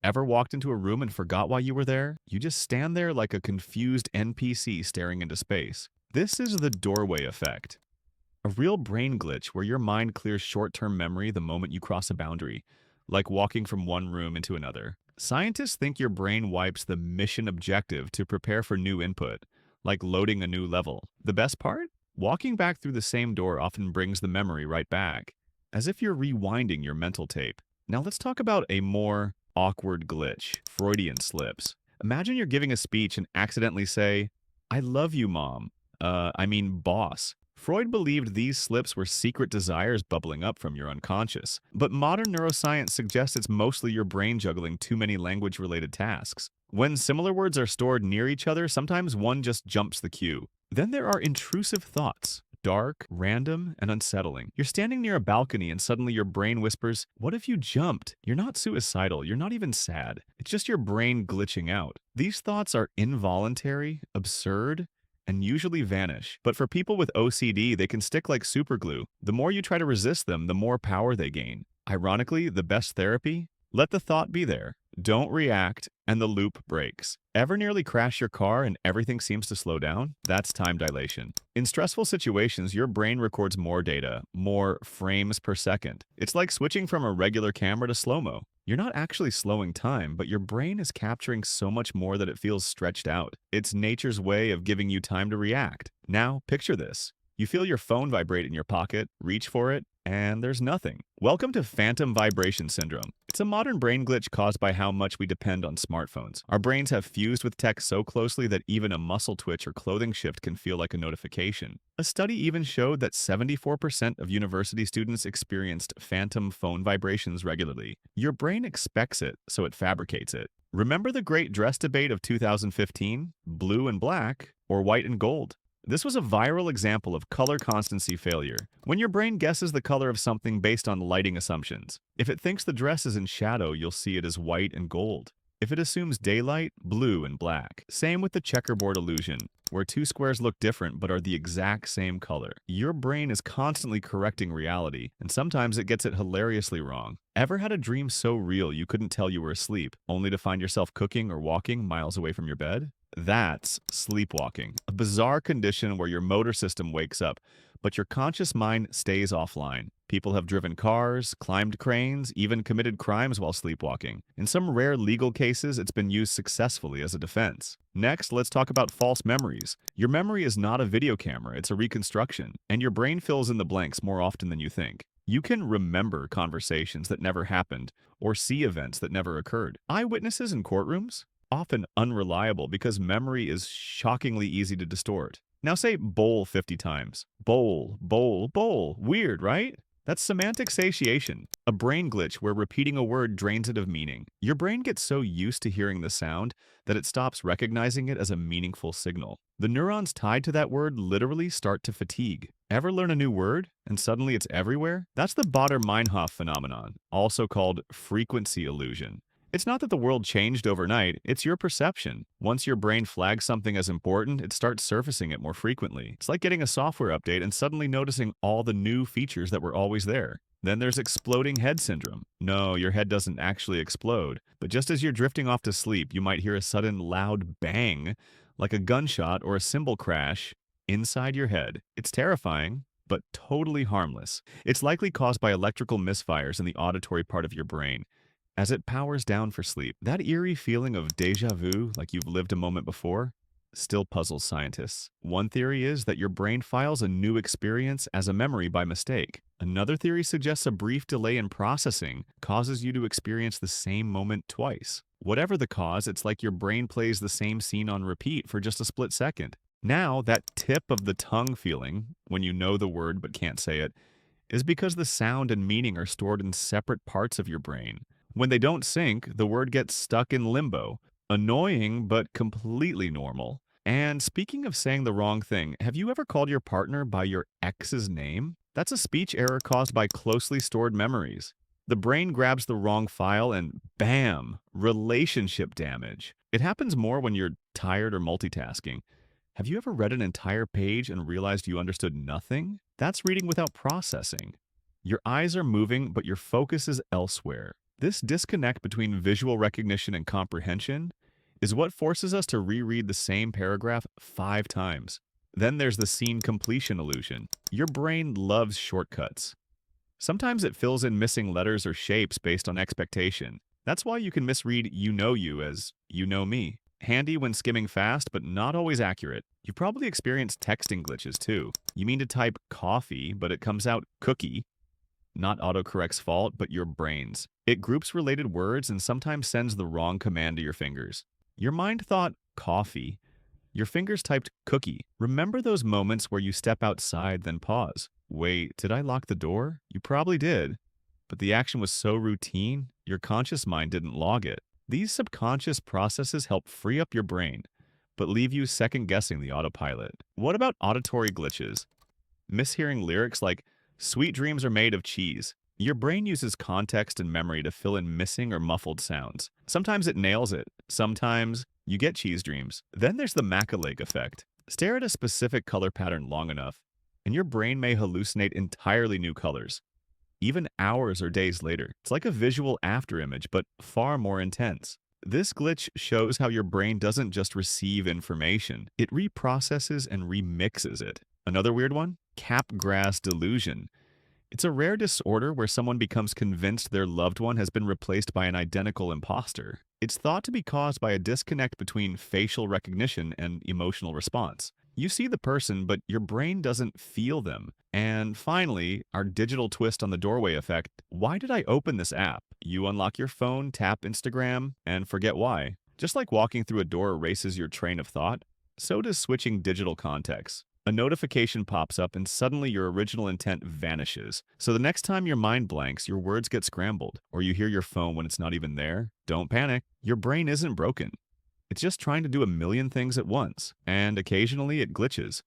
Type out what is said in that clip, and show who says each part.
Speaker 1: Ever walked into a room and forgot why you were there? You just stand there like a confused NPC staring into space. This is the doorway effect. A real brain glitch where your mind clears short-term memory the moment you cross a boundary, like walking from one room into another. Scientists think your brain wipes the mission objective to prepare for new input, like loading a new level. The best part? Walking back through the same door often brings the memory right back, as if you're rewinding your mental tape. Now let's talk about a more awkward glitch, Freudian slips. Imagine you're giving a speech and accidentally say, "I love you, mom." I mean boss. Freud believed these slips were secret desires bubbling up from your unconscious, but modern neuroscience suggests it's mostly your brain juggling too many language-related tasks. When similar words are stored near each other, sometimes one just jumps the queue. Then there are intrusive thoughts. Dark, random, and unsettling. You're standing near a balcony and suddenly your brain whispers, "What if you jumped?" You're not suicidal, you're not even sad. It's just your brain glitching out. These thoughts are involuntary, absurd, and usually vanish. But for people with OCD, they can stick like superglue. The more you try to resist them, the more power they gain. Ironically, the best therapy? Let the thought be there. Don't react, and the loop breaks. Ever nearly crash your car and everything seems to slow down? That's time dilation. In stressful situations, your brain records more data, more frames per second. It's like switching from a regular camera to slow-mo. You're not actually slowing time, but your brain is capturing so much more that it feels stretched out. It's nature's way of giving you time to react. Now, picture this. You feel your phone vibrate in your pocket, reach for it, and there's nothing. Welcome to phantom vibration syndrome. It's a modern brain glitch caused by how much we depend on smartphones. Our brains have fused with tech so closely that even a muscle twitch or clothing shift can feel like a notification. A study even showed that 74% of university students experienced phantom phone vibrations regularly. Your brain expects it, so it fabricates it. Remember the great dress debate of 2015? Blue and black, or white and gold? This was a viral example of color constancy failure, when your brain guesses the color of something based on lighting assumptions. If it thinks the dress is in shadow, you'll see it as white and gold. If it assumes daylight, blue and black. Same with the checkerboard illusion, where two squares look different but are the exact same color. Your brain is constantly correcting reality, and sometimes it gets it hilariously wrong. Ever had a dream so real you couldn't tell you were asleep, only to find yourself cooking or walking miles away from your bed? That's sleepwalking, a bizarre condition where your motor system wakes up, but your conscious mind stays offline. People have driven cars, climbed cranes, even committed crimes while sleepwalking. In some rare legal cases, it's been used successfully as a defense. Next, let's talk about false memories. Your memory is not a video camera, it's a reconstruction, and your brain fills in the blanks more often than you think. You can remember conversations that never happened, or see events that never occurred. Eyewitnesses in courtrooms? Often unreliable because memory is shockingly easy to distort. Now say bowl 50 times. Bowl, bowl, bowl. Weird, right? That's semantic satiation, a brain glitch where repeating a word drains it of meaning. Your brain gets so used to hearing the sound that it stops recognizing it as a meaningful signal. The neurons tied to that word literally start to fatigue. Ever learn a new word and suddenly it's everywhere? That's the Baader-Meinhof phenomenon, also called frequency illusion. It's not that the world changed overnight, it's your perception. Once your brain flags something as important, it starts surfacing it more frequently. It's like getting a software update and suddenly noticing all the new features that were always there. Then there's exploding head syndrome. No, your head doesn't actually explode, but just as you're drifting off to sleep, you might hear a sudden loud bang, like a gunshot or a cymbal crash, inside your head. It's terrifying, but totally harmless. It's likely caused by electrical misfires in the auditory part of your brain. As it powers down for sleep, that eerie feeling of déjà vu, like you've lived a moment before, still puzzles scientists. One theory is that your brain files a new experience as a memory by mistake. Another theory suggests a brief delay in processing causes you to experience the same moment twice. Whatever the cause, it's like your brain plays the same scene on repeat for just a split second. Now, that tip of the tongue feeling, when you know the word but can't say it, is because the sound and meaning are stored in separate parts of your brain. When they don't sync, the word gets stuck in limbo. Annoying, but completely normal. And speaking of saying the wrong thing, have you ever called your partner by your ex's name? That's a speech error caused by closely stored memories. The brain grabs the wrong file and bam, relationship damage. It happens more when you're tired or multitasking. Have you ever read an entire page and realized you understood nothing? That's reading without processing. Your eyes are moving, but your focus is elsewhere. This disconnect between visual recognition and comprehension is what forces us to reread the same paragraph 5 times. Then there's the scene completion illusion. Your brain loves shortcuts. Sometimes it fills in missing letters or shapes based on expectation. That's why you can misread "you know you" as "you know me." Handy when skimming fast, but not always accurate. You've probably experienced texting glitches too. You mean to type coffee, but it comes out cookie. Not autocorrect's fault, but your brain's. It groups related words and sometimes sends the wrong command to your fingers. Your mind thought coffee. Your fingers typed cookie. Remember those moments where you step outside, then pause? Wait, did I lock the door? You probably did. But the action was so routine, your conscious mind didn't log it. These subconscious processes help free up your brain, but leave you second guessing the autopilot. What about auditory glitches? Mishearing lyrics like, "Sweet dreams are made of cheese." Your brain uses context and memory to fill in missing or muffled sounds. Sometimes it nails it. Sometimes you get cheese dreams. Then there's the Macaulay effect. Stare at a specific color pattern long enough, and your brain may hallucinate entirely new colors, even hours or days later. It's like a visual afterimage, but far more intense. This glitch shows how your brain doesn't just receive information, it reprocesses and remixes it. Another weird one? Capgras delusion. It's a rare disorder where someone becomes convinced their loved one has been replaced by an identical imposter. It's thought to be caused by a disconnect between facial recognition and emotional response. You see the person, but your brain doesn't feel them. And finally, our digital twist on the doorway effect. Why did I open this app? You unlock your phone, tap Instagram, and forget why. Just like walking through a door erases your train of thought, so does switching digital contexts. A notification pops up and suddenly your original intent vanishes. So the next time your mind blanks, your words get scrambled, or you hear your phone when it's not even there, don't panic. Your brain isn't broken. It's just trying to do a million things at once, and occasionally it glitches.